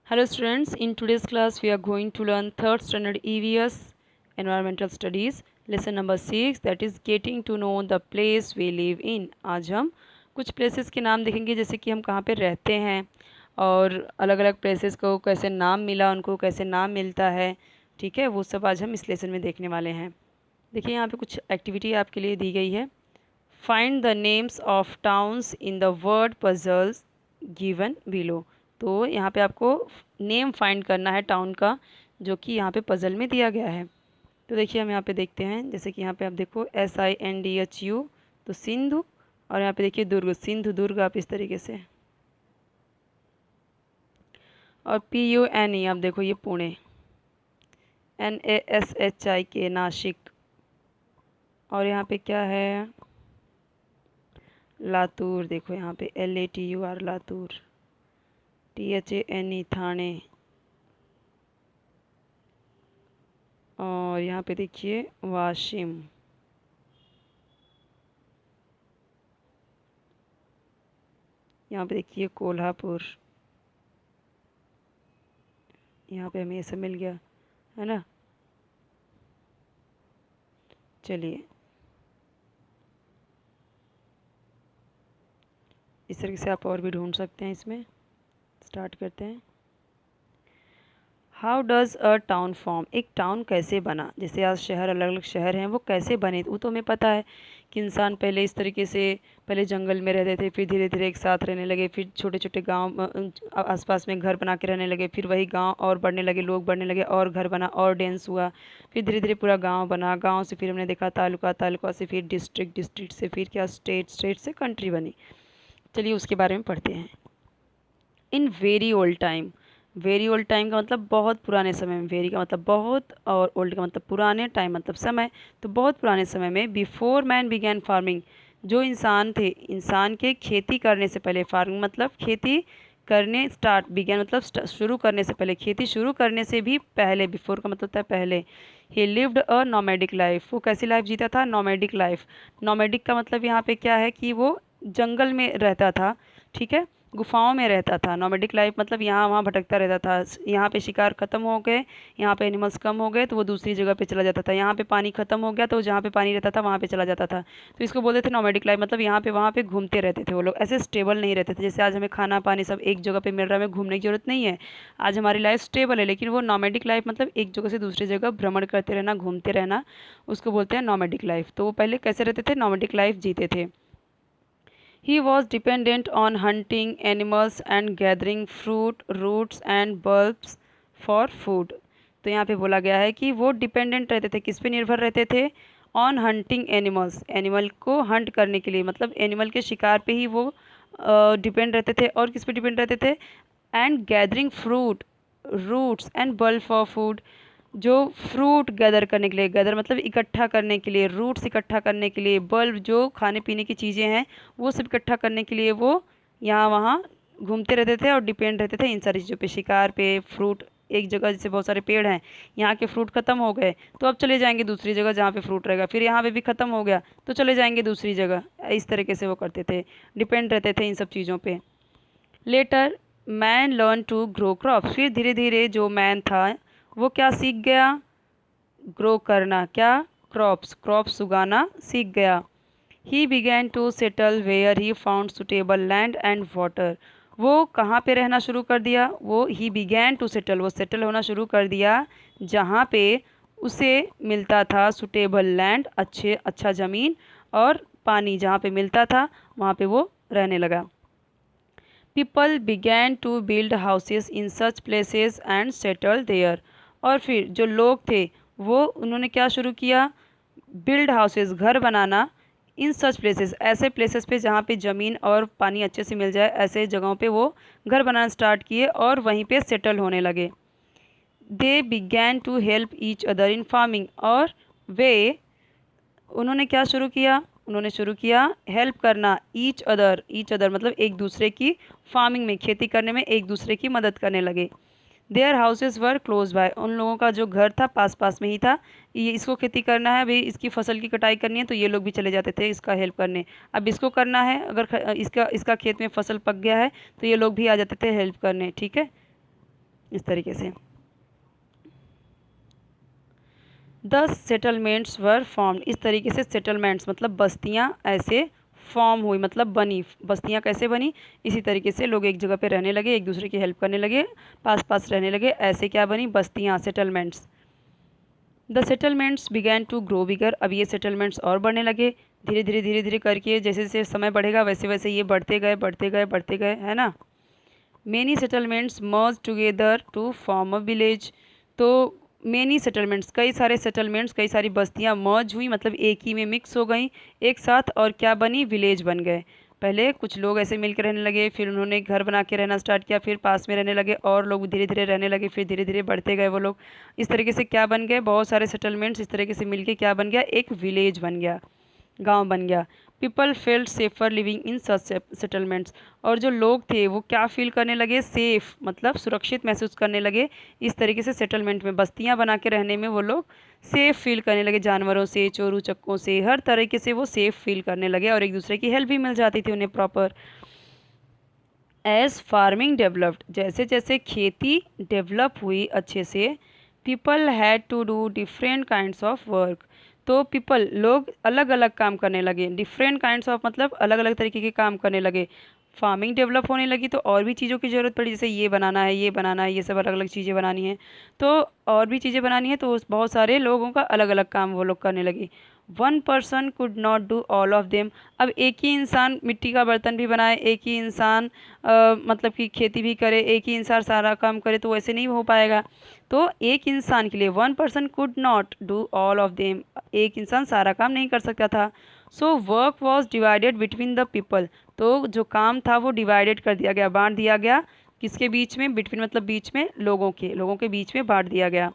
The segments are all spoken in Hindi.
Hello students, in today's class we are going to learn 3rd standard EVS Environmental Studies lesson number 6 that is getting to know the place we live in। आज हम कुछ प्लेसेस के नाम देखेंगे जैसे कि हम कहाँ पे रहते हैं और अलग अलग प्लेसेस को कैसे नाम मिला, उनको कैसे नाम मिलता है। ठीक है, वो सब आज हम इस लेसन में देखने वाले हैं। देखिए यहाँ पे कुछ एक्टिविटी आपके लिए दी गई है। Find the names of towns in the word puzzles given below. तो यहाँ पे आपको नेम फाइंड करना है टाउन का जो कि यहाँ पे पजल में दिया गया है। तो देखिए हम यहाँ पे देखते हैं, जैसे कि यहाँ पे आप देखो SINDHU तो सिंधु, और यहाँ पे देखिए दुर्ग, सिंधु दुर्ग आप इस तरीके से, और PUNE आप देखो ये पुणे, NASHIK नासिक, और यहाँ पे क्या है लातूर, देखो यहाँ पे LATUR लातूर, THANE थाने, और यहाँ पे देखिए वाशिम, यहाँ पे देखिए कोल्हापुर। यहाँ पे हमें ये सब मिल गया है ना। चलिए इस तरीके से आप और भी ढूंढ सकते हैं। इसमें स्टार्ट करते हैं। How does a town form, एक टाउन कैसे बना। जैसे आज शहर, अलग अलग शहर हैं, वो कैसे बने वो तो हमें पता है कि इंसान पहले इस तरीके से, पहले जंगल में रहते थे, फिर धीरे धीरे एक साथ रहने लगे, फिर छोटे छोटे गांव आसपास में घर बना के रहने लगे, फिर वही गांव और बढ़ने लगे, लोग बढ़ने लगे और घर बना और डेंस हुआ, फिर धीरे धीरे पूरा गाँव बना, गाँव से फिर हमने देखा तालुका, तालुका से फिर डिस्ट्रिक्ट, डिस्ट्रिक्ट से फिर क्या स्टेट, स्टेट से कंट्री बनी। चलिए उसके बारे में पढ़ते हैं। In very old time, very old time का मतलब बहुत पुराने समय में, वेरी का मतलब बहुत और ओल्ड का मतलब पुराने, टाइम मतलब समय, तो बहुत पुराने समय में, बिफोर मैन बिगैन फार्मिंग, जो इंसान थे, इंसान के खेती करने से पहले, फार्मिंग मतलब खेती करने स्टार्ट, बिगैन मतलब शुरू करने से पहले, खेती शुरू करने से भी पहले, बिफोर का मतलब होता है पहले। ही लिव्ड अ नोमैडिक लाइफ, वो कैसी लाइफ जीता था, नोमैडिक लाइफ। नोमैडिक का मतलब यहाँ पे क्या है कि वो जंगल में रहता था, ठीक है, गुफाओं में रहता था। नोमैडिक लाइफ मतलब यहाँ वहाँ भटकता रहता था। यहाँ पे शिकार खत्म हो गए, यहाँ पे एनिमल्स कम हो गए तो वो दूसरी जगह पे चला जाता था। यहाँ पे पानी खत्म हो गया तो जहाँ पे पानी रहता था वहाँ पे चला जाता था। तो इसको बोलते थे नोमैडिक लाइफ, मतलब यहाँ पे वहाँ पे घूमते रहते थे वो लोग, ऐसे स्टेबल नहीं रहते थे। जैसे आज हमें खाना पानी सब एक जगह पे मिल रहा है, हमें घूमने की जरूरत नहीं है, आज हमारी लाइफ स्टेबल है। लेकिन वो नोमैडिक लाइफ मतलब एक जगह से दूसरी जगह भ्रमण करते रहना, घूमते रहना, उसको बोलते हैं नोमैडिक लाइफ। तो वो पहले कैसे रहते थे, नोमैडिक लाइफ जीते थे। He was dependent on hunting animals and gathering fruit, roots and bulbs for food। तो यहाँ पे बोला गया है कि वो डिपेंडेंट रहते थे, किस पे निर्भर रहते थे, ऑन हंटिंग एनिमल्स, एनिमल को हंट करने के लिए, मतलब एनिमल के शिकार पे ही वो डिपेंड रहते थे। और किस पे डिपेंड रहते थे, and gathering fruit, roots and bulb for food, जो फ्रूट गैदर करने के लिए, गैदर मतलब इकट्ठा करने के लिए, रूट्स इकट्ठा करने के लिए, बल्ब जो खाने पीने की चीज़ें हैं वो सब इकट्ठा करने के लिए वो यहाँ वहाँ घूमते रहते थे और डिपेंड रहते थे इन सारी चीज़ों पे, शिकार पे, फ्रूट। एक जगह जैसे बहुत सारे पेड़ हैं, यहाँ के फ्रूट ख़त्म हो गए तो अब चले जाएंगे दूसरी जगह जहाँ पे फ्रूट रहेगा, फिर यहाँ पे भी ख़त्म हो गया तो चले जाएंगे दूसरी जगह। इस तरीके से वो करते थे, डिपेंड रहते थे इन सब चीज़ों पे। Later man learn to grow crops, फिर धीरे धीरे जो मैन था वो क्या सीख गया, ग्रो करना, क्या, क्रॉप्स, क्रॉप्स उगाना सीख गया। He began to settle where he found suitable land and water, वो कहाँ पे रहना शुरू कर दिया, वो ही बिगैन टू सेटल, वो सेटल होना शुरू कर दिया जहाँ पे उसे मिलता था सुटेबल लैंड, अच्छा ज़मीन और पानी जहाँ पे मिलता था वहाँ पे वो रहने लगा। People began to build houses in such places and settle there, और फिर जो लोग थे वो उन्होंने क्या शुरू किया, बिल्ड हाउसेस, घर बनाना, इन सच प्लेसेस, ऐसे प्लेसेस पे जहाँ पे ज़मीन और पानी अच्छे से मिल जाए, ऐसे जगहों पे वो घर बनाना स्टार्ट किए और वहीं पे सेटल होने लगे। They began to help each other in farming, और वे, उन्होंने क्या शुरू किया, उन्होंने शुरू किया हेल्प करना, ईच अदर मतलब एक दूसरे की, फार्मिंग में, खेती करने में एक दूसरे की मदद करने लगे। Their houses were close by, उन लोगों का जो घर था पास पास में ही था। ये इसको खेती करना है, अभी इसकी फसल की कटाई करनी है तो ये लोग भी चले जाते थे इसका हेल्प करने। अब इसको करना है, अगर इसका इसका खेत में फसल पक गया है तो ये लोग भी आ जाते थे हेल्प करने, ठीक है। इस तरीके से। 10 सेटलमेंट्स वर फॉर्म्ड, इस तरीके से सेटलमेंट्स मतलब बस्तियाँ ऐसे फॉर्म हुई, मतलब बनी। बस्तियाँ कैसे बनी? इसी तरीके से लोग एक जगह पे रहने लगे, एक दूसरे की हेल्प करने लगे, पास पास रहने लगे, ऐसे क्या बनी? बस्तियाँ, settlements. The settlements began to grow bigger, अब ये सेटलमेंट्स और बढ़ने लगे, धीरे धीरे करके, जैसे जैसे समय बढ़ेगा वैसे वैसे ये बढ़ते गए बढ़ते गए बढ़ते गए, है ना। Many settlements merge together to form a village, तो मेनी सेटलमेंट्स, कई सारे सेटलमेंट्स, कई सारी बस्तियां मर्ज हुई, मतलब एक ही में मिक्स हो गई एक साथ, और क्या बनी? विलेज बन गए। पहले कुछ लोग ऐसे मिलकर रहने लगे, फिर उन्होंने घर बना के रहना स्टार्ट किया, फिर पास में रहने लगे और लोग धीरे धीरे रहने लगे, फिर धीरे धीरे बढ़ते गए वो लोग। इस तरीके से क्या बन गए? बहुत सारे सेटलमेंट्स इस तरीके से मिलके क्या बन गया? एक विलेज बन गया, गांव बन गया। People felt safer living in such settlements, और जो लोग थे वो क्या फील करने लगे? सेफ, मतलब सुरक्षित महसूस करने लगे इस तरीके से सेटलमेंट में, बस्तियां बना के रहने में वो लोग सेफ फील करने लगे, जानवरों से, चोरू चक्कों से, हर तरीके से वो सेफ फील करने लगे, और एक दूसरे की हेल्प भी मिल जाती थी उन्हें प्रॉपर। एज फार्मिंग डेवलप्ड, जैसे जैसे खेती डेवलप हुई अच्छे से, people had to do different kinds of work, तो पीपल, लोग अलग अलग काम करने लगे, डिफरेंट काइंड्स ऑफ मतलब अलग अलग तरीके के काम करने लगे। फार्मिंग डेवलप होने लगी तो और भी चीज़ों की ज़रूरत पड़ी, जैसे ये बनाना है, ये बनाना है, ये सब अलग अलग चीज़ें बनानी है, तो और भी चीज़ें बनानी है, तो बहुत सारे लोगों का अलग अलग काम वो लोग करने लगे। One person could not do all of them, अब एक ही इंसान मिट्टी का बर्तन भी बनाए, एक ही इंसान मतलब कि खेती भी करे, एक ही इंसान सारा काम करे, तो वैसे नहीं हो पाएगा। तो एक इंसान के लिए, one person could not do all of them, एक इंसान सारा काम नहीं कर सकता था। So work was divided between the people, तो जो काम था वो डिवाइडेड कर दिया गया, बांट दिया गया, किसके बीच में? बिटवीन मतलब बीच में, लोगों के बीच में बांट दिया गया।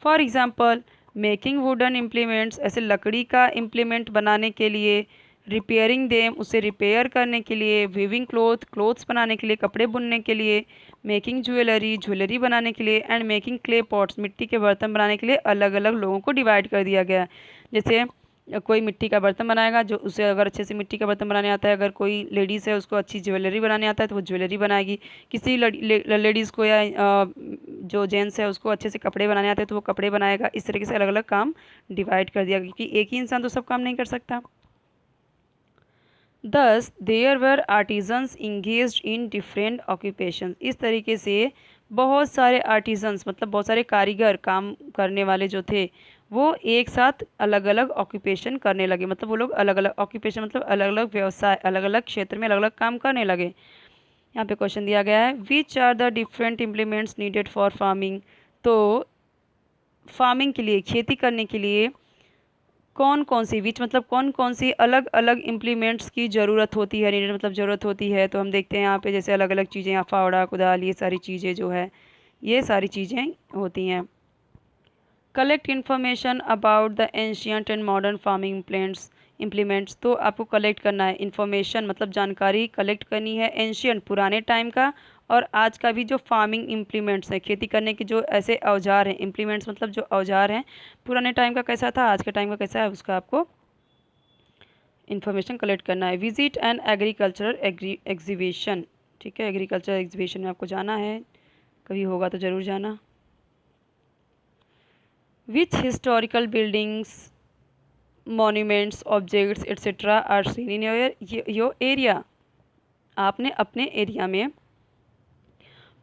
For example making wooden implements, ऐसे लकड़ी का इम्प्लीमेंट बनाने के लिए, रिपेयरिंग देम, उसे रिपेयर करने के लिए, वीविंग क्लोथ्स बनाने के लिए, कपड़े बुनने के लिए, मेकिंग ज्वेलरी बनाने के लिए, एंड मेकिंग क्ले पॉट्स, मिट्टी के बर्तन बनाने के लिए अलग अलग लोगों को डिवाइड कर दिया गया। जैसे कोई मिट्टी का बर्तन बनाएगा, जो उसे अगर अच्छे से मिट्टी का बर्तन बनाने आता है, अगर कोई लेडीज़ है उसको अच्छी ज्वेलरी बनाने आता है तो वो ज्वेलरी बनाएगी, किसी लेडीज़ को या जो जेंट्स है उसको अच्छे से कपड़े बनाने आते हैं तो वो कपड़े बनाएगा। इस तरीके से अलग अलग काम डिवाइड कर दिया, क्योंकि एक ही इंसान तो सब काम नहीं कर सकता। Thus there were artisans engage in different occupation, इस तरीके से बहुत सारे आर्टिजन्स मतलब बहुत सारे कारीगर, काम करने वाले जो थे, वो एक साथ अलग अलग ऑक्यूपेशन करने लगे, मतलब वो लोग अलग अलग ऑक्यूपेशन मतलब अलग अलग व्यवसाय, अलग अलग क्षेत्र में अलग अलग काम करने लगे। यहाँ पे क्वेश्चन दिया गया है, which are the different implements needed for farming, तो फार्मिंग के लिए, खेती करने के लिए कौन कौन सी, विच मतलब कौन कौन सी अलग अलग इम्प्लीमेंट्स की ज़रूरत होती है, नीडेड मतलब ज़रूरत होती है, तो हम देखते हैं यहाँ पे जैसे अलग अलग चीज़ें, यहाँ फावड़ा, कुदाल, ये सारी चीज़ें जो है, ये सारी चीज़ें होती हैं। Collect information about the ancient and modern farming plants implements, तो आपको कलेक्ट करना है, इन्फॉर्मेशन मतलब जानकारी कलेक्ट करनी है, एंशियंट पुराने टाइम का, और आज का भी जो फार्मिंग इम्प्लीमेंट्स हैं, खेती करने के जो ऐसे औजार हैं, इम्प्लीमेंट्स मतलब जो औजार हैं, पुराने टाइम का कैसा था, आज के टाइम का कैसा है, उसका आपको इन्फॉर्मेशन कलेक्ट करना है। विजिट एंड एग्रीकल्चरल एग्जीबिशन, ठीक है, एग्रीकल्चर एग्जीबिशन में आपको जाना है, कभी होगा तो ज़रूर जाना। Which historical buildings, monuments, objects et cetera are seen in your area, आपने अपने एरिया में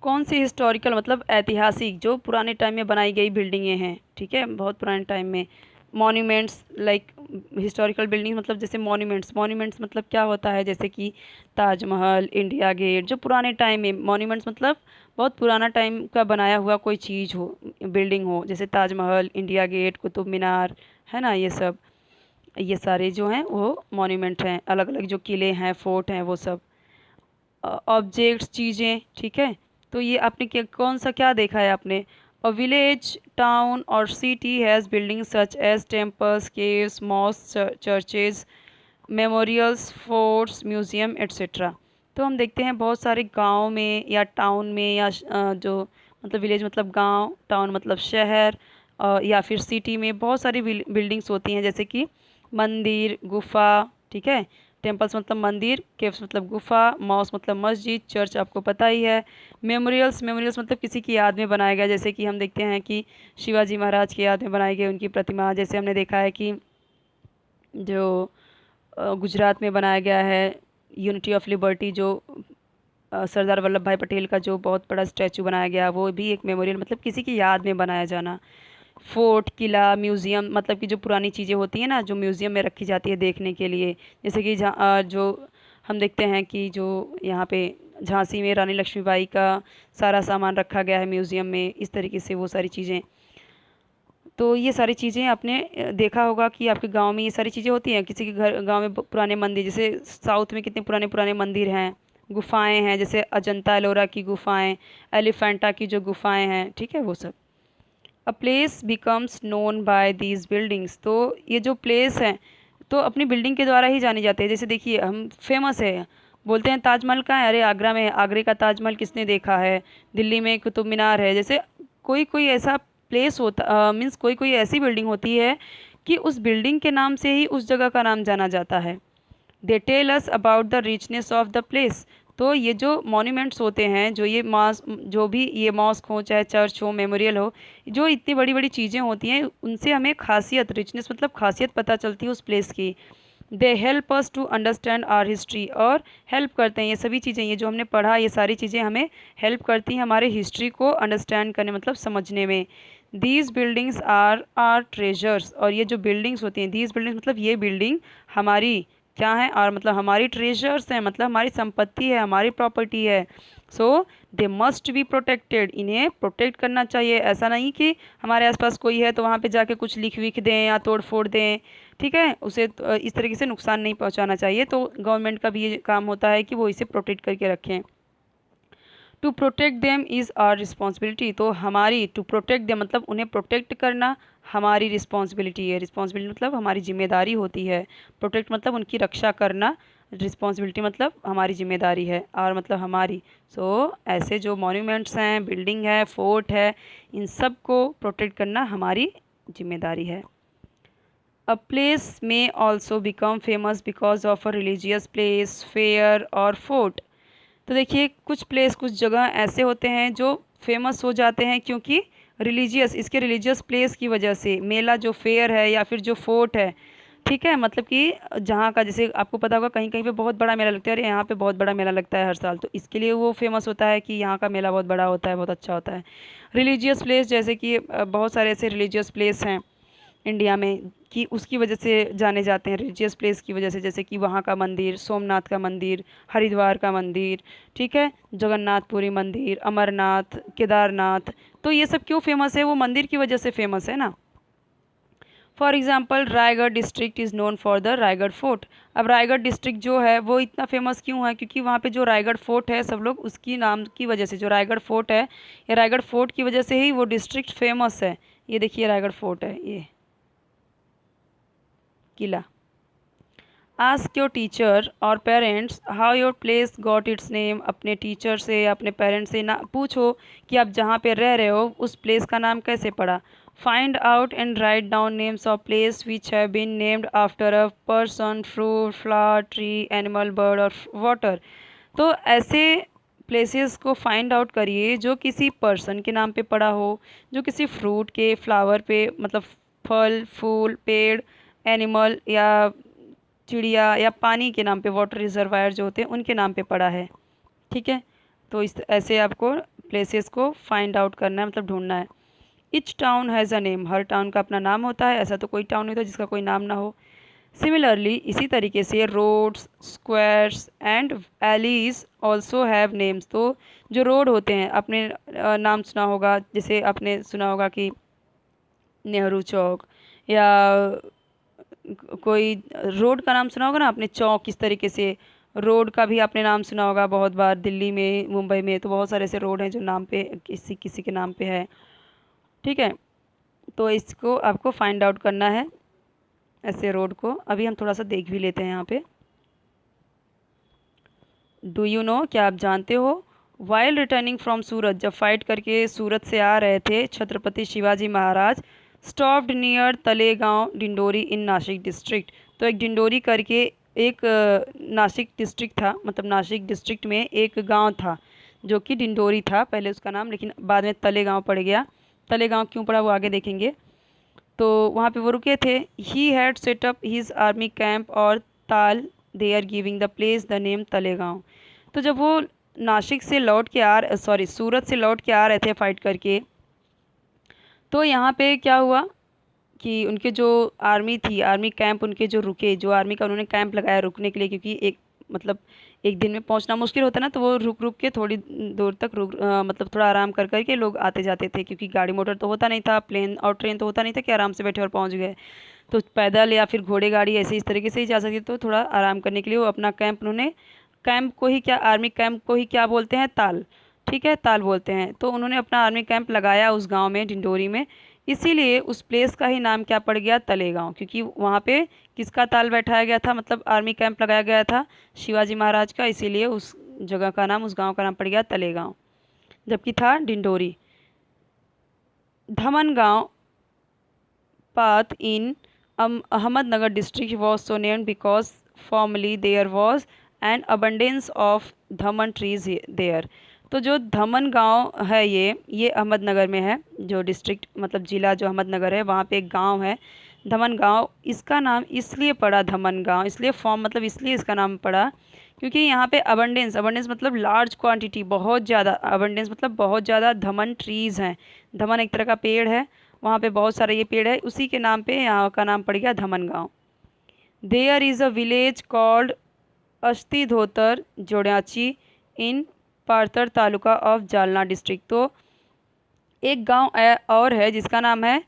कौन सी हिस्टोरिकल मतलब ऐतिहासिक, जो पुराने टाइम में बनाई गई बिल्डिंगें हैं, ठीक है, बहुत पुराने टाइम में। मॉन्यूमेंट्स लाइक हिस्टोरिकल बिल्डिंग मतलब जैसे मॉन्यूमेंट्स मतलब क्या होता है, जैसे कि ताजमहल, इंडिया गेट, जो पुराने टाइम में, मॉन्यूमेंट्स मतलब बहुत पुराना टाइम का बनाया हुआ कोई चीज़ हो, बिल्डिंग हो, जैसे ताजमहल, इंडिया गेट, कुतुब मीनार, है ना, ये सब, ये सारे जो हैं वो मॉन्यूमेंट हैं, अलग अलग जो किले हैं, फोर्ट हैं, वो सब। ऑब्जेक्ट्स, चीज़ें, ठीक है, तो ये आपने क्या, कौन सा क्या देखा है आपने? अ विलेज, टाउन और city has building such as temples, caves, mosque, churches, memorials, forts, museum et cetera, तो हम देखते हैं बहुत सारे गांव में या टाउन में या जो मतलब विलेज मतलब गांव, टाउन मतलब शहर, या फिर सिटी में बहुत सारी बिल्डिंग्स होती हैं, जैसे कि मंदिर, गुफा, ठीक है, टेम्पल्स मतलब मंदिर, केव्स मतलब गुफा, मॉस मतलब मस्जिद, चर्च आपको पता ही है। मेमोरियल्स, मेमोरियल्स मतलब किसी की याद में बनाया गया, जैसे कि हम देखते हैं कि शिवाजी महाराज की याद में बनाई गई उनकी प्रतिमा। जैसे हमने देखा है कि जो गुजरात में बनाया गया है यूनिटी ऑफ लिबर्टी, जो सरदार वल्लभ भाई पटेल का जो बहुत बड़ा स्टैचू बनाया गया, वो भी एक मेमोरियल मतलब किसी की याद में बनाया जाना। फोर्ट, किला, म्यूज़ियम मतलब कि जो पुरानी चीज़ें होती हैं ना, जो म्यूज़ियम में रखी जाती है देखने के लिए, जैसे कि जो हम देखते हैं कि जो यहाँ पे झांसी में रानी लक्ष्मीबाई का सारा सामान रखा गया है म्यूज़ियम में, इस तरीके से वो सारी चीज़ें। तो ये सारी चीज़ें आपने देखा होगा कि आपके गांव में ये सारी चीज़ें होती हैं। किसी के घर गांव में पुराने मंदिर, जैसे साउथ में कितने पुराने पुराने मंदिर हैं, गुफाएं हैं, जैसे अजंता एलोरा की गुफाएं, एलिफेंटा की जो गुफाएं हैं, ठीक है, वो सब। A place becomes known by these buildings, तो ये जो प्लेस है तो अपनी बिल्डिंग के द्वारा ही जाने जाते हैं। जैसे देखिए हम फेमस है, बोलते हैं ताजमहल कहाँ है, अरे आगरा में है, आगरे का ताजमहल किसने देखा है, दिल्ली में कुतुब मीनार है। जैसे कोई कोई ऐसा प्लेस होता मीन्स कोई कोई ऐसी बिल्डिंग होती है कि उस बिल्डिंग के नाम से ही उस जगह का नाम जाना जाता है। They tell us about the richness of the place, तो ये जो मॉन्यूमेंट्स होते हैं, जो ये जो भी ये मॉस्क हो चाहे चर्च हो मेमोरियल हो, जो इतनी बड़ी बड़ी चीज़ें होती हैं, उनसे हमें खासियत, रिचनेस मतलब खासियत पता चलती है उस प्लेस की। They help us to understand our history, और हेल्प करते हैं ये सभी चीज़ें, ये जो हमने पढ़ा ये सारी चीज़ें हमें हेल्प करती हैं हमारे हिस्ट्री को अंडरस्टैंड करने मतलब समझने में। दीज बिल्डिंग्स आर ट्रेजर्स, और ये जो बिल्डिंग्स होती हैं, दीज बिल्डिंग्स मतलब ये बिल्डिंग हमारी क्या है, और मतलब हमारी ट्रेजर्स हैं, मतलब हमारी संपत्ति है, हमारी प्रॉपर्टी है। सो दे मस्ट बी प्रोटेक्टेड, इन्हें प्रोटेक्ट करना चाहिए। ऐसा नहीं कि हमारे आसपास कोई है तो वहाँ पे जाके कुछ लिख विख दें या तोड़ फोड़ दें, ठीक है, उसे इस तरीके से नुकसान नहीं पहुँचाना चाहिए। तो गवर्नमेंट का भी ये काम होता है कि वो इसे प्रोटेक्ट करके रखें। To protect them is our responsibility, तो हमारी टू प्रोटेक्ट देम मतलब उन्हें प्रोटेक्ट करना हमारी रिस्पॉन्सिबिलिटी है। रिस्पॉन्सिबिलिटी मतलब हमारी जिम्मेदारी होती है, प्रोटेक्ट मतलब उनकी रक्षा करना, रिस्पॉन्सिबिलिटी मतलब हमारी जिम्मेदारी है, और मतलब हमारी। सो ऐसे जो मॉन्यूमेंट्स हैं, बिल्डिंग है, फोर्ट है, इन सब को प्रोटेक्ट करना हमारी जिम्मेदारी है। अ प्लेस में also become famous because of a religious place, fair और फोर्ट, तो देखिए कुछ प्लेस, कुछ जगह ऐसे होते हैं जो फेमस हो जाते हैं क्योंकि रिलीजियस, इसके रिलीजियस प्लेस की वजह से। मेला जो फेयर है या फिर जो फोर्ट है, ठीक है, मतलब कि जहाँ का, जैसे आपको पता होगा कहीं कहीं पे बहुत बड़ा मेला लगता है, अरे यहाँ पे बहुत बड़ा मेला लगता है हर साल, तो इसके लिए वो फेमस होता है कि यहाँ का मेला बहुत बड़ा होता है, बहुत अच्छा होता है। रिलीजियस प्लेस, जैसे कि बहुत सारे ऐसे रिलीजियस प्लेस हैं इंडिया में कि उसकी वजह से जाने जाते हैं, रिलीजियस प्लेस की वजह से, जैसे कि वहाँ का मंदिर, सोमनाथ का मंदिर, हरिद्वार का मंदिर, ठीक है, जगन्नाथपुरी मंदिर, अमरनाथ, केदारनाथ। तो ये सब क्यों फेमस है, वो मंदिर की वजह से फेमस है ना। For example Raigarh district is known for the Raigarh fort. अब रायगढ़ डिस्ट्रिक्ट जो है वो इतना फेमस क्यों है, क्योंकि वहाँ पे जो रायगढ़ फोर्ट है, सब लोग उसकी नाम की वजह से, जो रायगढ़ फोर्ट है, ये रायगढ़ फोर्ट की वजह से ही वो डिस्ट्रिक्ट फेमस है। ये देखिए रायगढ़ फोर्ट है, ये किला। आस्क योर टीचर और parents how your place got its name, अपने टीचर से या अपने पेरेंट्स से ना पूछो कि आप जहाँ पे रह रहे हो उस प्लेस का नाम कैसे पड़ा। Find out and write down names of place which have been named after a person, fruit, flower, tree, animal, bird और वाटर, तो ऐसे प्लेसेस को फाइंड आउट करिए जो किसी पर्सन के नाम पे पड़ा हो, जो किसी फ्रूट के, फ्लावर पे मतलब फल फूल, पेड़, एनिमल या चिड़िया, या पानी के नाम पे, वाटर रिजर्वायर जो होते हैं उनके नाम पे पड़ा है, ठीक है। तो इस ऐसे आपको प्लेसेस को फाइंड आउट करना है, मतलब ढूंढना है। Etch town has a name, her town का अपना नाम होता है, ऐसा तो कोई टाउन नहीं होता जिसका कोई नाम ना हो। सिमिलरली इसी तरीके से roads, squares and alleys also have names, तो जो रोड होते हैं अपने नाम सुना होगा, जैसे आपने सुना होगा कि नेहरू चौक, या कोई रोड का नाम सुना होगा ना आपने, चौक, इस तरीके से रोड का भी आपने नाम सुना होगा बहुत बार, दिल्ली में, मुंबई में, तो बहुत सारे ऐसे रोड हैं जो नाम पे किसी किसी के नाम पे है, ठीक है। तो इसको आपको फाइंड आउट करना है, ऐसे रोड को। अभी हम थोड़ा सा देख भी लेते हैं यहाँ पे। डू यू नो, क्या आप जानते हो, वाइल रिटर्निंग फ्रॉम सूरत, जब फाइट करके सूरत से आ रहे थे छत्रपति शिवाजी महाराज, स्टॉप्ड नियर तलेगांव डिंडोरी इन नासिक डिस्ट्रिक्ट, तो एक डिंडोरी करके एक नासिक डिस्ट्रिक्ट था, मतलब नासिक डिस्ट्रिक्ट में एक गांव था जो कि डिंडोरी था पहले उसका नाम, लेकिन बाद में तलेगांव पड़ गया। तलेगांव क्यों पड़ा वो आगे देखेंगे। तो वहाँ पे वो रुके थे। He had set up his army camp और ताल they are giving the place the name Talegaon. तो जब वो नासिक से लौट के सूरत से लौट के आ रहे थे फाइट करके, तो यहाँ पे क्या हुआ कि उनके जो आर्मी थी, आर्मी कैंप उनके जो रुके, जो आर्मी का उन्होंने कैंप लगाया रुकने के लिए, क्योंकि एक मतलब एक दिन में पहुंचना मुश्किल होता ना, तो वो रुक रुक के थोड़ी दूर तक मतलब थोड़ा आराम कर करके लोग आते जाते थे, क्योंकि गाड़ी मोटर तो होता नहीं था, प्लेन और ट्रेन तो होता नहीं था कि आराम से बैठे और पहुंच गए। तो पैदल या फिर घोड़े गाड़ी ऐसे इस तरीके से ही जा सकती, तो थोड़ा आराम करने के लिए वो अपना कैंप उन्होंने, कैंप को ही क्या, आर्मी कैंप को ही क्या बोलते हैं, ताल, ठीक है, ताल बोलते हैं। तो उन्होंने अपना आर्मी कैंप लगाया उस गांव में, डिंडोरी में। इसीलिए उस प्लेस का ही नाम क्या पड़ गया, तलेगांव, क्योंकि वहाँ पे किसका ताल बैठाया गया था, मतलब आर्मी कैंप लगाया गया था शिवाजी महाराज का, इसीलिए उस जगह का नाम, उस गांव का नाम पड़ गया तलेगांव, जबकि था Dindori. Dhamangaon path in Ahmednagar district was so named because formerly there was an abundance of dhaman trees there। तो जो धमन गांव है ये अहमदनगर में है, जो डिस्ट्रिक्ट मतलब ज़िला जो अहमदनगर है, वहाँ पे एक गांव है धमन गांव। इसका नाम इसलिए पड़ा धमन गांव, इसलिए फॉर्म मतलब इसलिए इसका नाम पड़ा क्योंकि यहाँ पे अबंडेंस, अबंडेंस मतलब लार्ज क्वांटिटी, बहुत ज़्यादा, अबंडेंस मतलब बहुत ज़्यादा धमन ट्रीज़ हैं। धमन एक तरह का पेड़ है, वहाँ पे बहुत सारे ये पेड़ है, उसी के नाम पे यहाँ का नाम पड़ गया Dhamangaon. There is a village called Asthi Dhotar Jodachi in Partur taluka of Jalna district. तो एक गांव और है जिसका नाम है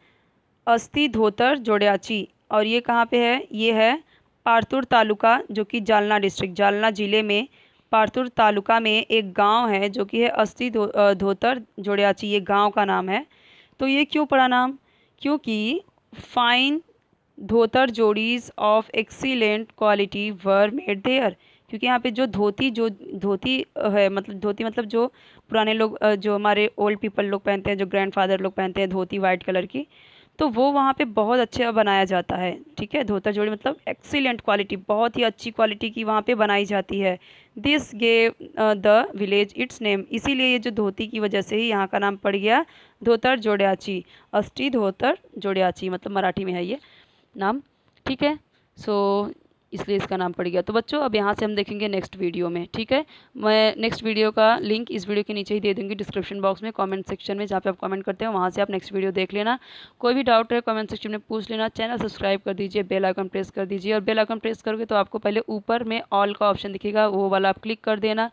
अस्थि धोतर जोड़ाची, और ये कहाँ पे है, ये है पारतुर तालुका, जो कि जालना डिस्ट्रिक्ट, जालना ज़िले में पारतुर तालुका में एक गांव है जो कि है अस्थि धोतर जोड़ाची, ये गांव का नाम है। तो ये क्यों पड़ा नाम, क्योंकि fine dhotar jodis of excellent quality were made there, क्योंकि यहाँ पे जो धोती है, मतलब धोती मतलब जो पुराने लोग जो हमारे ओल्ड पीपल लोग पहनते हैं, जो ग्रैंडफादर लोग पहनते हैं धोती वाइट कलर की, तो वो वहाँ पे बहुत अच्छे बनाया जाता है, ठीक है। धोतर जोड़ी मतलब एक्सीलेंट क्वालिटी, बहुत ही अच्छी क्वालिटी की वहाँ पे बनाई जाती है। This gave the village it's name, इसीलिए ये जो धोती की वजह से ही यहाँ का नाम पड़ गया धोतर जोड़ाची, अष्टी धोतर जोड़ाची, मतलब मराठी में है ये नाम, ठीक है। सो इसलिए इसका नाम पड़ गया। तो बच्चों अब यहाँ से हम देखेंगे नेक्स्ट वीडियो में, ठीक है। मैं नेक्स्ट वीडियो का लिंक इस वीडियो के नीचे ही दे दूँगी डिस्क्रिप्शन बॉक्स में, कमेंट सेक्शन में, जहाँ पे आप कमेंट करते हैं वहाँ से आप नेक्स्ट वीडियो देख लेना। कोई भी डाउट है कमेंट सेक्शन में पूछ लेना। चैनल सब्सक्राइब कर दीजिए, बेल आइकन प्रेस कर दीजिए, और बेल आइकन प्रेस करोगे तो आपको पहले ऊपर में ऑल का ऑप्शन दिखेगा, वो वाला आप क्लिक कर देना।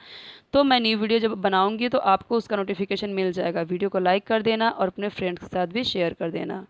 तो मैं न्यू वीडियो जब बनाऊँगी तो आपको उसका नोटिफिकेशन मिल जाएगा। वीडियो को लाइक कर देना और अपने फ्रेंड्स के साथ भी शेयर कर देना।